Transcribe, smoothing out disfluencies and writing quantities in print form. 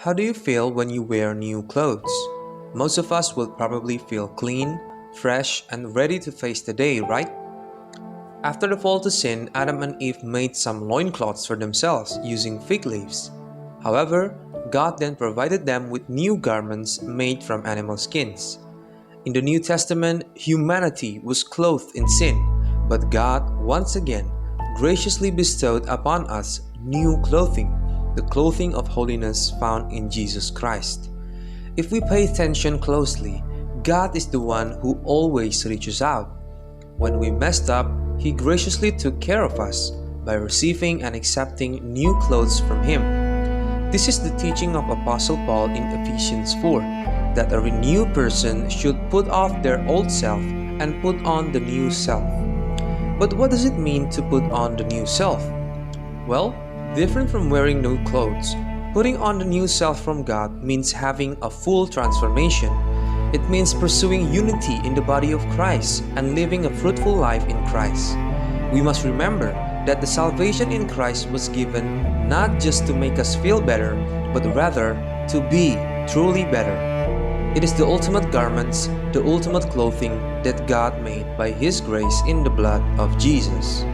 How do you feel when you wear new clothes? Most of us will probably feel clean, fresh, and ready to face the day, right? After the fall to sin, Adam and Eve made some loincloths for themselves using fig leaves. However, God then provided them with new garments made from animal skins. In the New Testament, humanity was clothed in sin, but God, once again, graciously bestowed upon us new clothing, the clothing of holiness found in Jesus Christ. If we pay attention closely, God is the one who always reaches out. When we messed up, He graciously took care of us by receiving and accepting new clothes from Him. This is the teaching of Apostle Paul in Ephesians 4, that a renewed person should put off their old self and put on the new self. But what does it mean to put on the new self? Well, different from wearing new clothes, putting on the new self from God means having a full transformation. It means pursuing unity in the body of Christ and living a fruitful life in Christ. We must remember that the salvation in Christ was given not just to make us feel better, but rather to be truly better. It is the ultimate garments, the ultimate clothing that God made by His grace in the blood of Jesus.